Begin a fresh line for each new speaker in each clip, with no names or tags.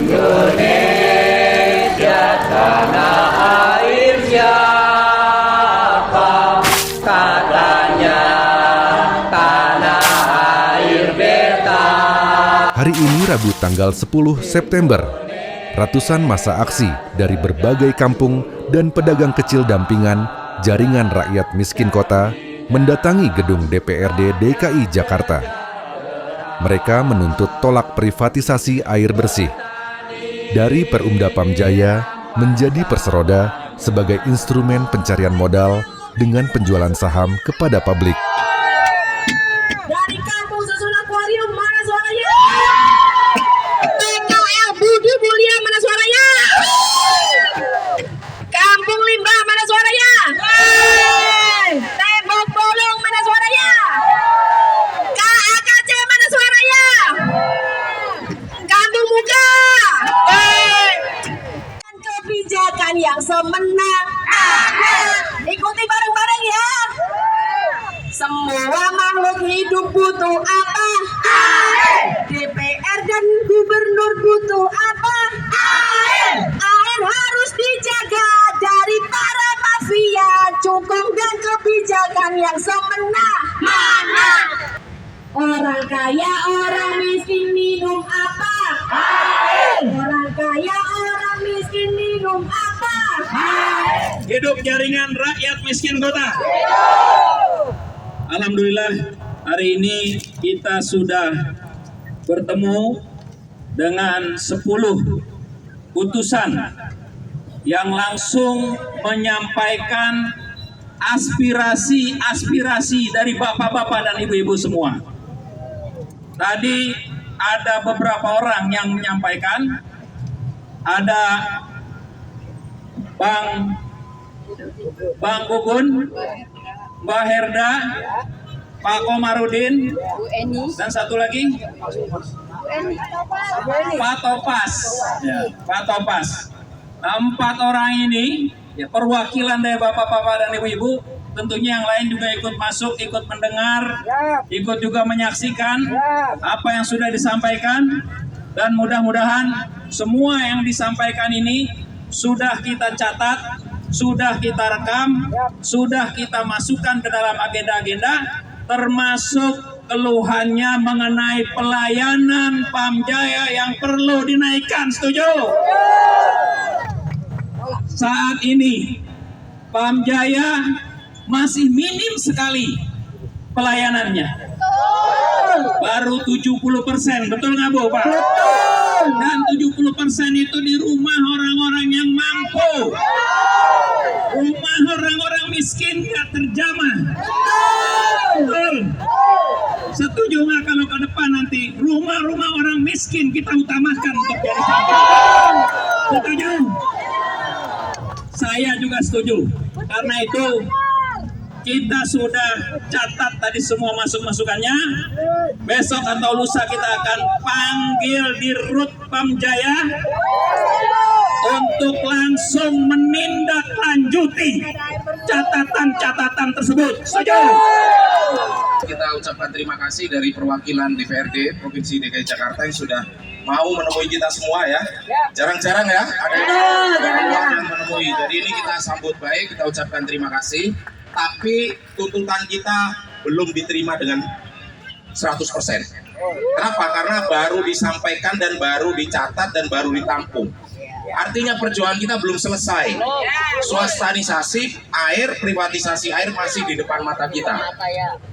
Indonesia tanah air siapa? Katanya tanah air beta.
Hari ini Rabu tanggal 10 September, ratusan massa aksi dari berbagai kampung dan pedagang kecil dampingan Jaringan Rakyat Miskin Kota mendatangi gedung DPRD DKI Jakarta. Mereka menuntut tolak privatisasi air bersih dari Perumda Pamjaya menjadi Perseroda sebagai instrumen pencarian modal dengan penjualan saham kepada publik.
Dari kampung Susun Akuarium, mana suaranya? PKL Budi Mulia, mana suaranya? Kampung Limbah, mana suaranya? Tembok Bolong, mana suaranya? KAKC, mana suaranya? Kampung Muka. Kebijakan yang semenang. Ikuti bareng-bareng ya. Semua makhluk hidup butuh apa? DPR dan gubernur butuh apa? Air harus dijaga dari para mafia cukong dan kebijakan yang semena. Orang kaya, orang miskin minum apa? Orang kaya, orang miskin minum apa?
Hidup Jaringan Rakyat Miskin Kota. Alhamdulillah, hari ini kita sudah bertemu dengan 10 utusan yang langsung menyampaikan aspirasi dari bapak-bapak dan ibu-ibu semua. Tadi ada beberapa orang yang menyampaikan, ada Bang Gugun, Mbak Herda, Pak Komarudin, dan satu lagi Pak Topas. Ya, Pak Topas. Nah, 4 orang ini ya, perwakilan dari bapak-bapak dan ibu-ibu. Tentunya yang lain juga ikut masuk, ikut mendengar, ikut juga menyaksikan apa yang sudah disampaikan. Dan mudah-mudahan semua yang disampaikan ini sudah kita catat, sudah kita rekam, sudah kita masukkan ke dalam agenda-agenda, termasuk keluhannya mengenai pelayanan Pamjaya yang perlu dinaikkan. Setuju? Saat ini Pamjaya masih minim sekali pelayanannya. Baru 70%, betul nggak Bu, Pak? Dan 70% itu di rumah orang-orang yang mampu. Rumah orang-orang miskin nggak terjamah. Betul. Setuju nggak kalau ke depan nanti rumah-rumah orang miskin kita utamakan untuk jadi contoh? Setuju? Saya juga setuju. Karena itu kita sudah catat tadi semua masukannya. Besok atau lusa kita akan panggil di Rut Pamjaya untuk langsung menindaklanjuti catatan-catatan tersebut. Setuju?
Kita ucapkan terima kasih dari perwakilan DPRD Provinsi DKI Jakarta yang sudah mau menemui kita semua ya. Jarang-jarang ya ada yang menemui. Jadi ini kita sambut baik, kita ucapkan terima kasih. Tapi tuntutan kita belum diterima dengan 100%. Kenapa? Karena baru disampaikan dan baru dicatat dan baru ditampung. Artinya perjuangan kita belum selesai. Swastanisasi air, privatisasi air masih di depan mata kita.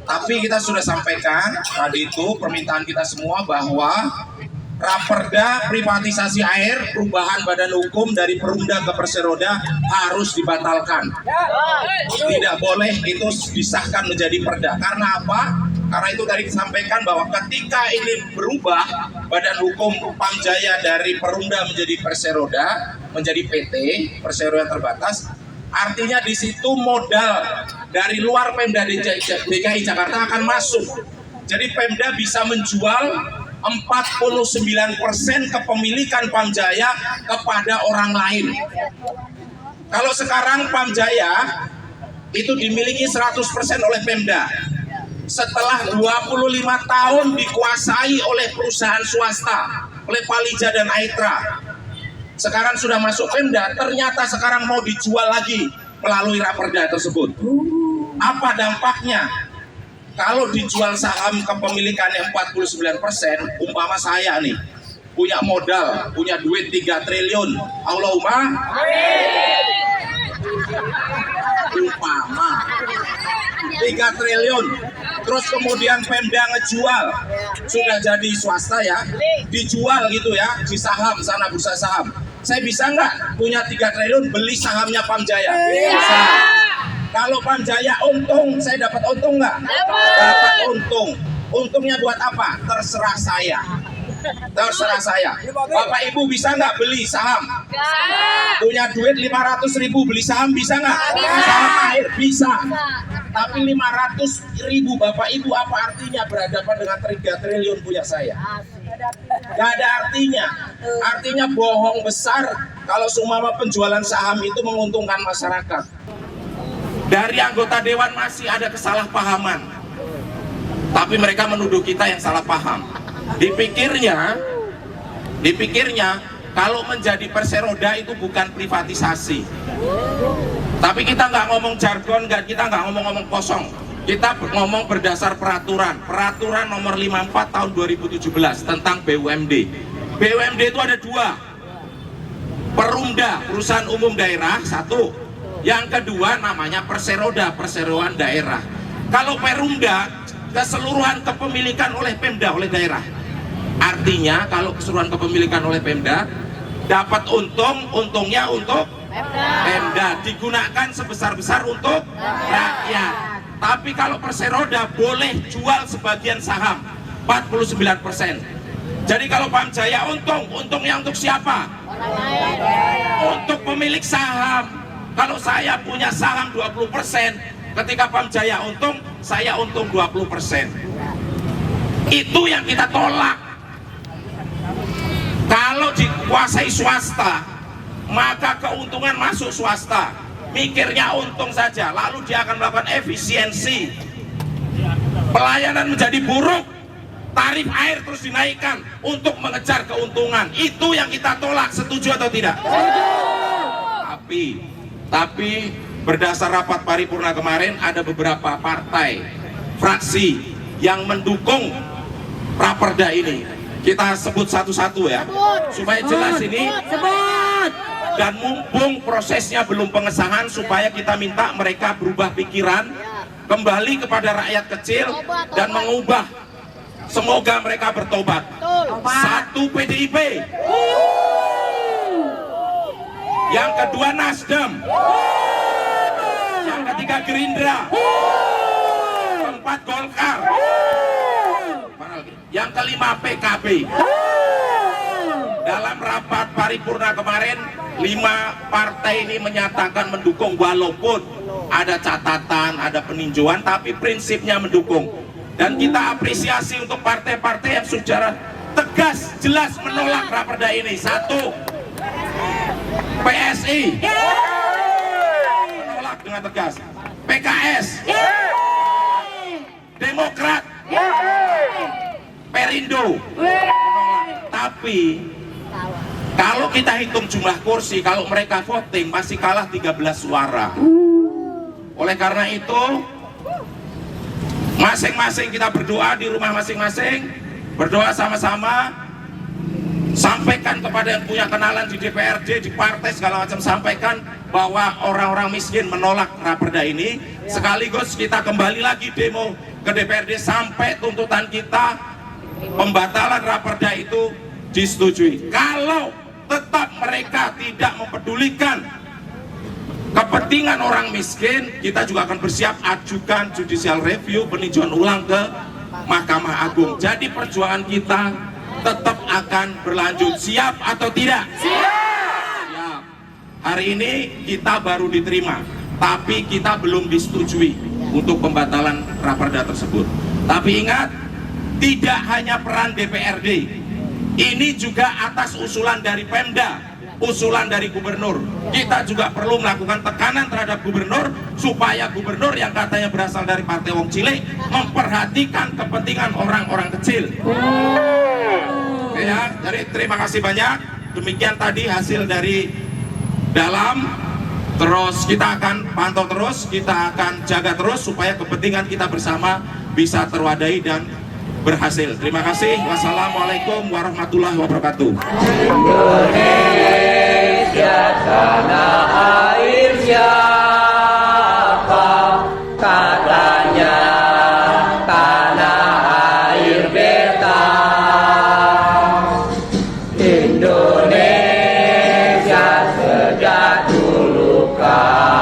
Tapi kita sudah sampaikan tadi itu permintaan kita semua bahwa Raperda privatisasi air, perubahan badan hukum dari Perumda ke Perseroda harus dibatalkan. Tidak boleh itu disahkan menjadi perda. Karena apa? Karena itu tadi disampaikan bahwa ketika ini berubah badan hukum Pamjaya dari Perumda menjadi Perseroda, menjadi PT, Perseroda terbatas, artinya di situ modal dari luar Pemda DKI Jakarta akan masuk. Jadi Pemda bisa menjual 49% kepemilikan Pamjaya kepada orang lain. Kalau sekarang Pamjaya itu dimiliki 100% oleh Pemda. Setelah 25 tahun dikuasai oleh perusahaan swasta, Lepalija dan Aitra. Sekarang sudah masuk Pemda, ternyata sekarang mau dijual lagi melalui Raperda tersebut. Apa dampaknya? Kalau dijual saham kepemilikannya 49%, umpama saya nih punya modal, punya duit 3 triliun. Allahumma umpama 3 triliun, terus kemudian Pemda ngejual, sudah jadi swasta ya, dijual gitu ya, di saham sana, bursa saham. Saya bisa nggak punya 3 triliun beli sahamnya Pamjaya? Bisa. Kalau Pamjaya untung, saya dapat untung nggak? Dapat untung. Untungnya buat apa? Terserah saya. Terserah saya. Bapak Ibu bisa nggak beli saham? Punya duit 500.000 beli saham bisa nggak? Saham air bisa. Tapi 500.000 Bapak Ibu apa artinya berhadapan dengan 3 triliun punya saya? Gak ada artinya. Artinya bohong besar kalau seumpama penjualan saham itu menguntungkan masyarakat. Dari anggota dewan masih ada kesalahpahaman, tapi mereka menuduh kita yang salah paham. Dipikirnya kalau menjadi perseroda itu bukan privatisasi. Tapi kita nggak ngomong jargon, kita nggak ngomong kosong. Kita ngomong berdasar peraturan nomor 54 tahun 2017 tentang BUMD. BUMD itu ada 2. Perumda, perusahaan umum daerah, 1. Yang kedua namanya perseroda, perseroan daerah. Kalau Perumda keseluruhan kepemilikan oleh Pemda, oleh daerah. Artinya kalau keseluruhan kepemilikan oleh Pemda dapat untungnya untuk Pemda, digunakan sebesar-besar untuk rakyat. Tapi kalau perseroda boleh jual sebagian saham 49%. Jadi kalau Pamjaya untungnya untuk siapa? Untuk pemilik saham. Kalau saya punya saham 20%, ketika Pamjaya untung, saya untung 20%. Itu yang kita tolak. Kalau dikuasai swasta, maka keuntungan masuk swasta. Mikirnya untung saja, lalu dia akan melakukan efisiensi. Pelayanan menjadi buruk, tarif air terus dinaikkan untuk mengejar keuntungan. Itu yang kita tolak, setuju atau tidak? Tapi berdasar rapat paripurna kemarin ada beberapa partai, fraksi yang mendukung Raperda ini. Kita sebut satu-satu ya, supaya jelas ini. Dan mumpung prosesnya belum pengesahan, supaya kita minta mereka berubah pikiran, kembali kepada rakyat kecil dan mengubah. Semoga mereka bertobat. 1 PDIP. Yang kedua Nasdem, yang ketiga Gerindra, keempat Golkar, yang kelima PKB. Dalam rapat paripurna kemarin 5 partai ini menyatakan mendukung, walaupun ada catatan, ada peninjauan, tapi prinsipnya mendukung. Dan kita apresiasi untuk partai-partai yang secara tegas, jelas menolak Raperda ini. 1, PSI menolak dengan tegas, PKS, Demokrat, Perindo menolak. Tapi kalau kita hitung jumlah kursi, kalau mereka voting masih kalah 13 suara. Oleh karena itu, masing-masing kita berdoa di rumah masing-masing, berdoa sama-sama. Sampaikan kepada yang punya kenalan di DPRD, di partai segala macam, sampaikan bahwa orang-orang miskin menolak Raperda ini. Sekaligus kita kembali lagi demo ke DPRD sampai tuntutan kita pembatalan Raperda itu disetujui. Kalau tetap mereka tidak mempedulikan kepentingan orang miskin, kita juga akan bersiap ajukan judicial review, peninjauan ulang ke Mahkamah Agung. Jadi perjuangan kita tetap akan berlanjut. Siap atau tidak? Siap. Hari ini kita baru diterima, tapi kita belum disetujui untuk pembatalan Raperda tersebut. Tapi ingat, tidak hanya peran DPRD, ini juga atas usulan dari Pemda, usulan dari gubernur. Kita juga perlu melakukan tekanan terhadap gubernur, supaya gubernur yang katanya berasal dari partai wong cilik memperhatikan kepentingan orang-orang kecil. Ya, jadi terima kasih banyak. Demikian tadi hasil dari dalam. Terus kita akan pantau terus, kita akan jaga terus supaya kepentingan kita bersama bisa terwadahi dan berhasil. Terima kasih. Wassalamualaikum warahmatullahi wabarakatuh.
Indonesia tanah air siapa katanya tanah air beta. Indonesia sejak dulu kala